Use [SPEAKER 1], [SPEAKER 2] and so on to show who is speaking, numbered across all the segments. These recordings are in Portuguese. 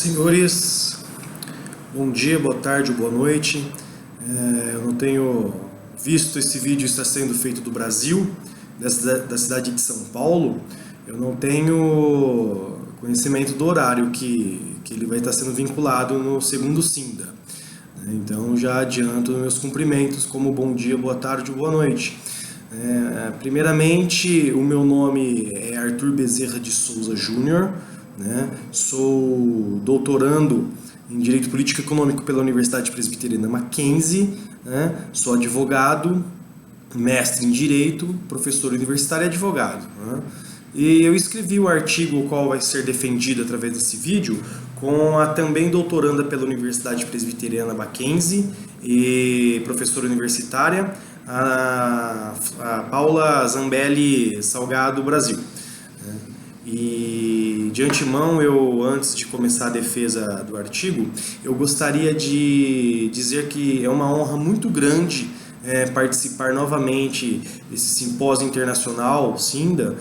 [SPEAKER 1] Senhores, bom dia, boa tarde, boa noite. Eu não tenho visto esse vídeo está sendo feito do Brasil, da cidade de São Paulo. Eu não tenho conhecimento do horário que ele vai estar sendo vinculado no segundo SINDA. Então já adianto meus cumprimentos como bom dia, boa tarde, boa noite. Primeiramente, o meu nome é Arthur Bezerra de Souza Júnior. Sou doutorando em Direito Político e Econômico pela Universidade Presbiteriana Mackenzie, sou advogado, mestre em Direito, professor universitário e advogado. E eu escrevi o artigo o qual vai ser defendido através desse vídeo com a também doutoranda pela Universidade Presbiteriana Mackenzie e professora universitária, a Paula Zambelli Salgado Brasil. E de antemão, antes de começar a defesa do artigo, eu gostaria de dizer que é uma honra muito grande participar novamente desse simpósio internacional, SINDA,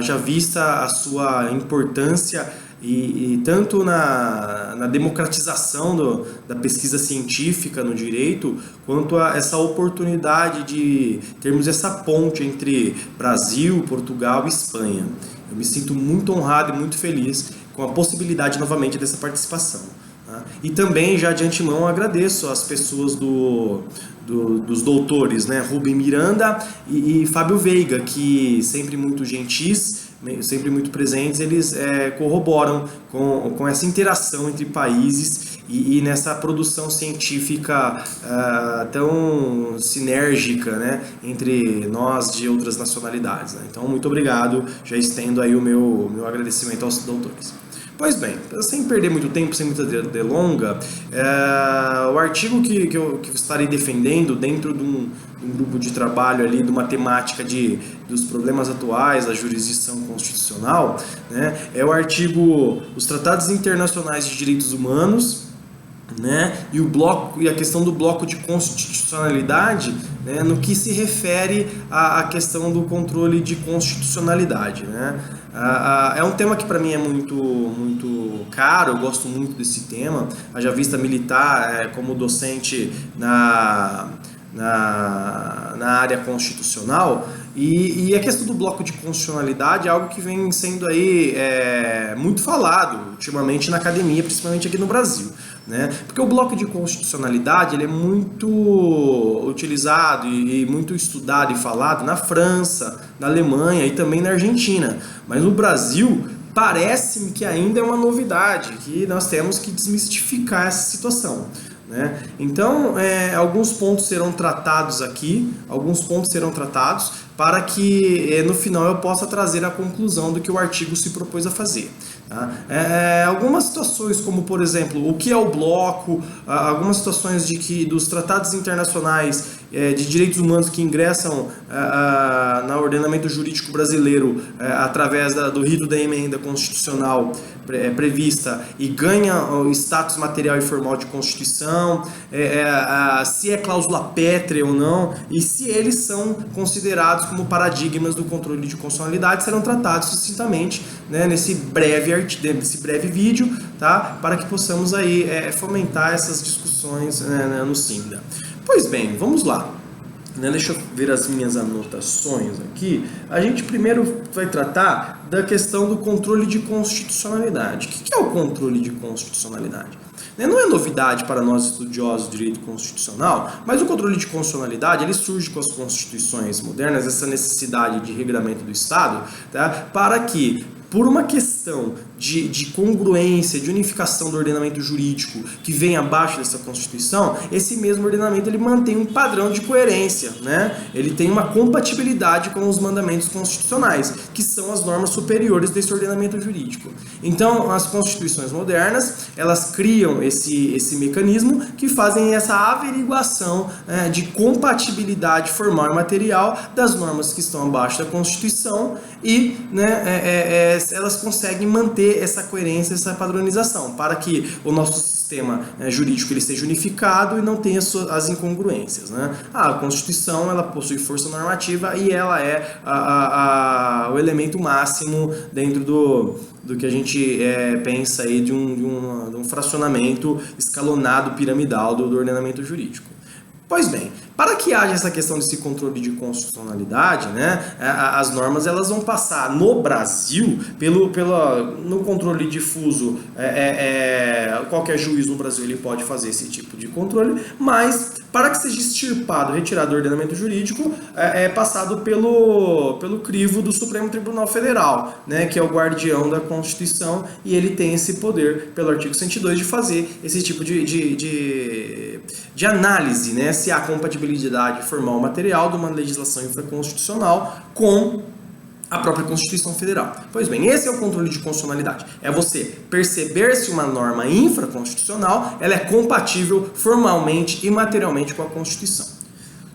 [SPEAKER 1] já vista a sua importância e tanto na democratização da pesquisa científica no direito, quanto a essa oportunidade de termos essa ponte entre Brasil, Portugal e Espanha. Eu me sinto muito honrado e muito feliz com a possibilidade novamente dessa participação. E também, já de antemão, agradeço às pessoas dos doutores, Rubem Miranda e Fábio Veiga, que sempre muito gentis, sempre muito presentes, eles corroboram com essa interação entre países e nessa produção científica tão sinérgica, entre nós de outras nacionalidades. Então, muito obrigado, já estendo aí o meu agradecimento aos doutores. Pois bem, sem perder muito tempo, sem muita delonga, o artigo que eu estarei defendendo dentro de um grupo de trabalho ali, de uma temática dos problemas atuais da jurisdição constitucional, é o artigo Os Tratados Internacionais de Direitos Humanos, e a questão do bloco de constitucionalidade, no que se refere à questão do controle de constitucionalidade. É um tema que para mim é muito caro, eu gosto muito desse tema, haja vista militar como docente na área constitucional, e a questão do bloco de constitucionalidade é algo que vem sendo aí muito falado ultimamente na academia, principalmente aqui no Brasil. Porque o bloco de constitucionalidade ele é muito utilizado e muito estudado e falado na França, na Alemanha e também na Argentina, mas no Brasil parece-me que ainda é uma novidade, que nós temos que desmistificar essa situação. Então, alguns pontos serão tratados aqui, para que no final eu possa trazer a conclusão do que o artigo se propôs a fazer. Algumas situações, como por exemplo, o que é o bloco, algumas situações dos tratados internacionais de direitos humanos que ingressam no ordenamento jurídico brasileiro através do rito da emenda constitucional prevista e ganha o status material e formal de Constituição, se é cláusula pétrea ou não, e se eles são considerados como paradigmas do controle de constitucionalidade, serão tratados sucintamente nesse breve vídeo, para que possamos aí fomentar essas discussões no SINDA. Pois bem, vamos lá. Deixa eu ver as minhas anotações aqui. A gente primeiro vai tratar da questão do controle de constitucionalidade. O que é o controle de constitucionalidade? Não é novidade para nós estudiosos de direito constitucional, mas o controle de constitucionalidade ele surge com as constituições modernas, essa necessidade de regramento do Estado, para que, por uma questão de congruência, de unificação do ordenamento jurídico que vem abaixo dessa Constituição, esse mesmo ordenamento ele mantém um padrão de coerência, Ele tem uma compatibilidade com os mandamentos constitucionais, que são as normas superiores desse ordenamento jurídico. Então, as constituições modernas, elas criam esse mecanismo que fazem essa averiguação de compatibilidade formal e material das normas que estão abaixo da Constituição e elas conseguem manter essa coerência, essa padronização, para que o nosso sistema jurídico ele seja unificado e não tenha as incongruências, né? A Constituição ela possui força normativa e ela é o elemento máximo dentro do que a gente pensa aí de um fracionamento escalonado, piramidal do ordenamento jurídico. Pois bem, para que haja essa questão desse controle de constitucionalidade, né, as normas elas vão passar no Brasil no controle difuso. Qualquer juiz no Brasil ele pode fazer esse tipo de controle, mas para que seja extirpado, retirado do ordenamento jurídico, é passado pelo crivo do Supremo Tribunal Federal, né, que é o guardião da Constituição, e ele tem esse poder, pelo artigo 102, de fazer esse tipo de análise, né, se há compatibilidade formal ou material de uma legislação infraconstitucional com a própria Constituição Federal. Pois bem, esse é o controle de constitucionalidade. É você perceber se uma norma infraconstitucional ela é compatível formalmente e materialmente com a Constituição.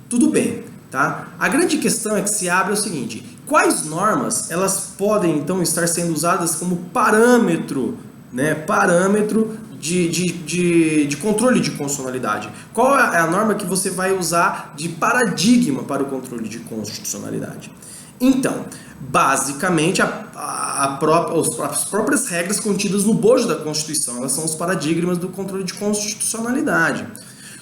[SPEAKER 1] Tudo bem, tá? A grande questão é que se abre o seguinte: quais normas elas podem então estar sendo usadas como parâmetro, né? Parâmetro de controle de constitucionalidade. Qual é a norma que você vai usar de paradigma para o controle de constitucionalidade? Então, basicamente, as próprias regras contidas no bojo da Constituição, elas são os paradigmas do controle de constitucionalidade.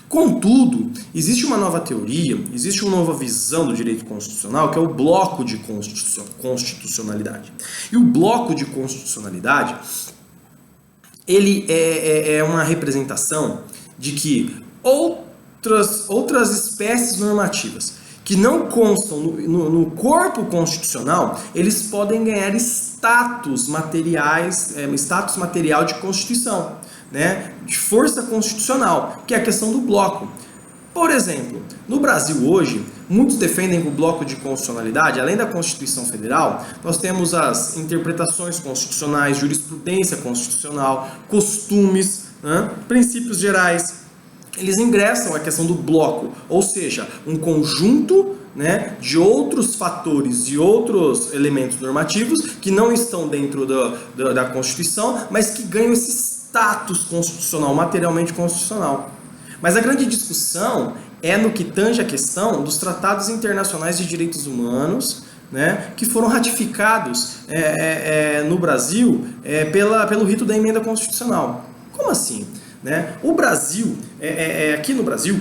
[SPEAKER 1] Contudo, existe uma nova teoria, existe uma nova visão do direito constitucional, que é o bloco de constitucionalidade. E o bloco de constitucionalidade, ele é uma representação de que outras espécies normativas que não constam no corpo constitucional, eles podem ganhar status material de Constituição, né, de força constitucional, que é a questão do bloco. Por exemplo, no Brasil hoje, muitos defendem que o bloco de constitucionalidade, além da Constituição Federal, nós temos as interpretações constitucionais, jurisprudência constitucional, costumes, né, princípios gerais. Eles ingressam a questão do bloco, ou seja, um conjunto, né, de outros fatores e outros elementos normativos que não estão dentro da Constituição, mas que ganham esse status constitucional, materialmente constitucional. Mas a grande discussão é no que tange a questão dos tratados internacionais de direitos humanos, né, que foram ratificados no Brasil pelo rito da emenda constitucional. Como assim? Né? O Brasil, aqui no Brasil,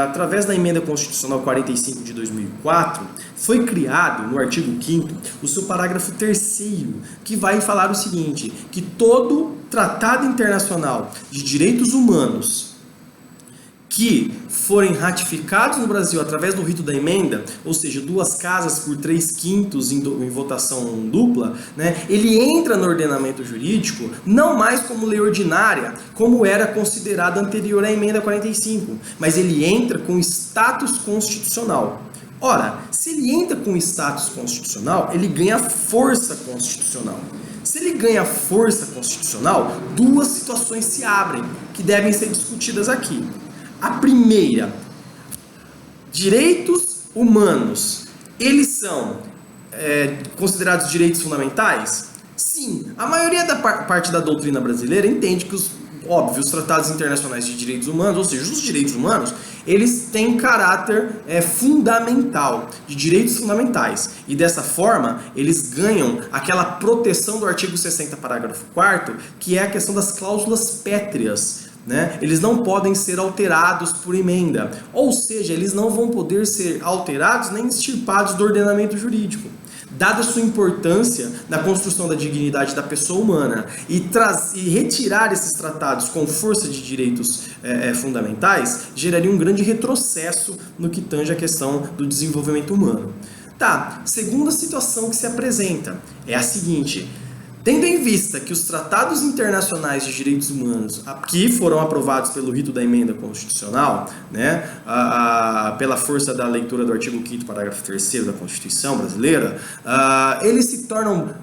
[SPEAKER 1] através da emenda constitucional 45 de 2004, foi criado no artigo 5º o seu parágrafo 3º, que vai falar o seguinte: que todo tratado internacional de direitos humanos que forem ratificados no Brasil através do rito da emenda, ou seja, 2 casas por 3/5 em votação dupla, né, ele entra no ordenamento jurídico não mais como lei ordinária, como era considerado anterior à emenda 45, mas ele entra com status constitucional. Ora, se ele entra com status constitucional, ele ganha força constitucional. Se ele ganha força constitucional, 2 situações se abrem, que devem ser discutidas aqui. A primeira, direitos humanos, eles são considerados direitos fundamentais? Sim, a maioria da parte da doutrina brasileira entende que os tratados internacionais de direitos humanos, ou seja, os direitos humanos, eles têm caráter fundamental, de direitos fundamentais. E dessa forma, eles ganham aquela proteção do artigo 60, parágrafo 4º, que é a questão das cláusulas pétreas. Né? Eles não podem ser alterados por emenda, ou seja, eles não vão poder ser alterados nem extirpados do ordenamento jurídico. Dada sua importância na construção da dignidade da pessoa humana e retirar esses tratados com força de direitos fundamentais, geraria um grande retrocesso no que tange a questão do desenvolvimento humano. Tá, segunda situação que se apresenta é a seguinte: tendo em vista que os tratados internacionais de direitos humanos que foram aprovados pelo rito da emenda constitucional, né, pela força da leitura do artigo 5º, parágrafo 3º da Constituição brasileira, eles se tornam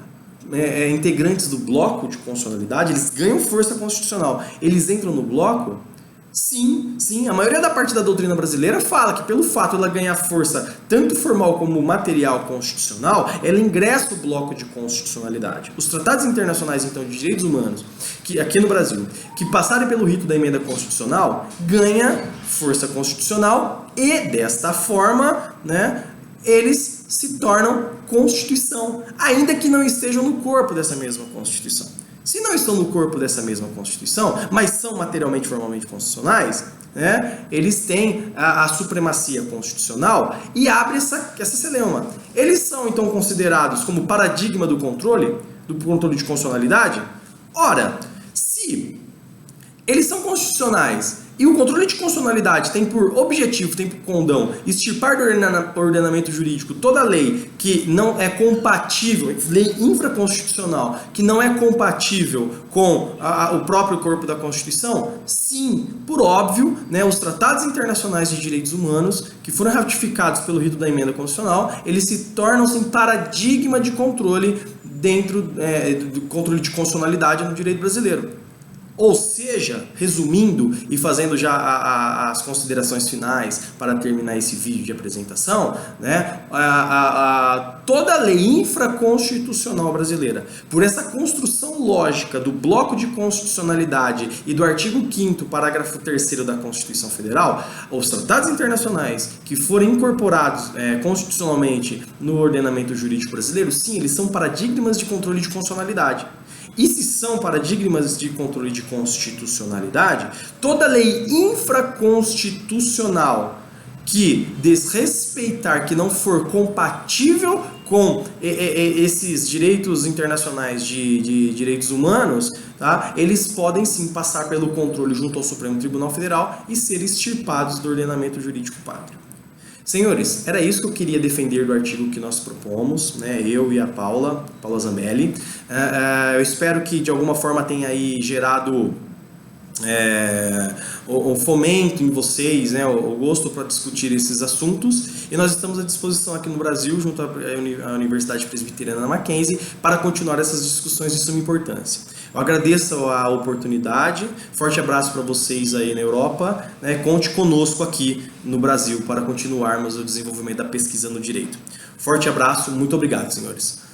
[SPEAKER 1] integrantes do bloco de constitucionalidade, eles ganham força constitucional, eles entram no bloco, Sim, a maioria da parte da doutrina brasileira fala que pelo fato de ela ganhar força tanto formal como material constitucional, ela ingressa o bloco de constitucionalidade. Os tratados internacionais, então, de direitos humanos, que aqui no Brasil, que passarem pelo rito da emenda constitucional, ganha força constitucional e, desta forma, né, eles se tornam Constituição, ainda que não estejam no corpo dessa mesma Constituição. Se não estão no corpo dessa mesma Constituição, mas são materialmente, formalmente constitucionais, né, eles têm a supremacia constitucional e abre essa celeuma. Eles são, então, considerados como paradigma do controle de constitucionalidade? Ora, se eles são constitucionais e o controle de constitucionalidade tem por objetivo, tem por condão, extirpar do ordenamento jurídico toda lei que não é compatível, lei infraconstitucional, que não é compatível com o próprio corpo da Constituição, sim, por óbvio, né, os tratados internacionais de direitos humanos, que foram ratificados pelo rito da emenda constitucional, eles se tornam-se paradigma de controle dentro do controle de constitucionalidade no direito brasileiro. Ou seja, resumindo e fazendo já as considerações finais para terminar esse vídeo de apresentação, né, toda lei infraconstitucional brasileira, por essa construção lógica do bloco de constitucionalidade e do artigo 5º, parágrafo 3º da Constituição Federal, os tratados internacionais que forem incorporados constitucionalmente no ordenamento jurídico brasileiro, sim, eles são paradigmas de controle de constitucionalidade. E se são paradigmas de controle de constitucionalidade, toda lei infraconstitucional que desrespeitar, que não for compatível com esses direitos internacionais de direitos humanos, tá? Eles podem sim passar pelo controle junto ao Supremo Tribunal Federal e ser extirpados do ordenamento jurídico pátrio. Senhores, era isso que eu queria defender do artigo que nós propomos, né? Eu e a Paula Zambelli. Eu espero que de alguma forma tenha aí gerado o fomento em vocês, né, o gosto para discutir esses assuntos, e nós estamos à disposição aqui no Brasil, junto à Universidade Presbiteriana Mackenzie, para continuar essas discussões de suma importância. Eu agradeço a oportunidade, forte abraço para vocês aí na Europa, né, conte conosco aqui no Brasil para continuarmos o desenvolvimento da pesquisa no direito. Forte abraço, muito obrigado, senhores.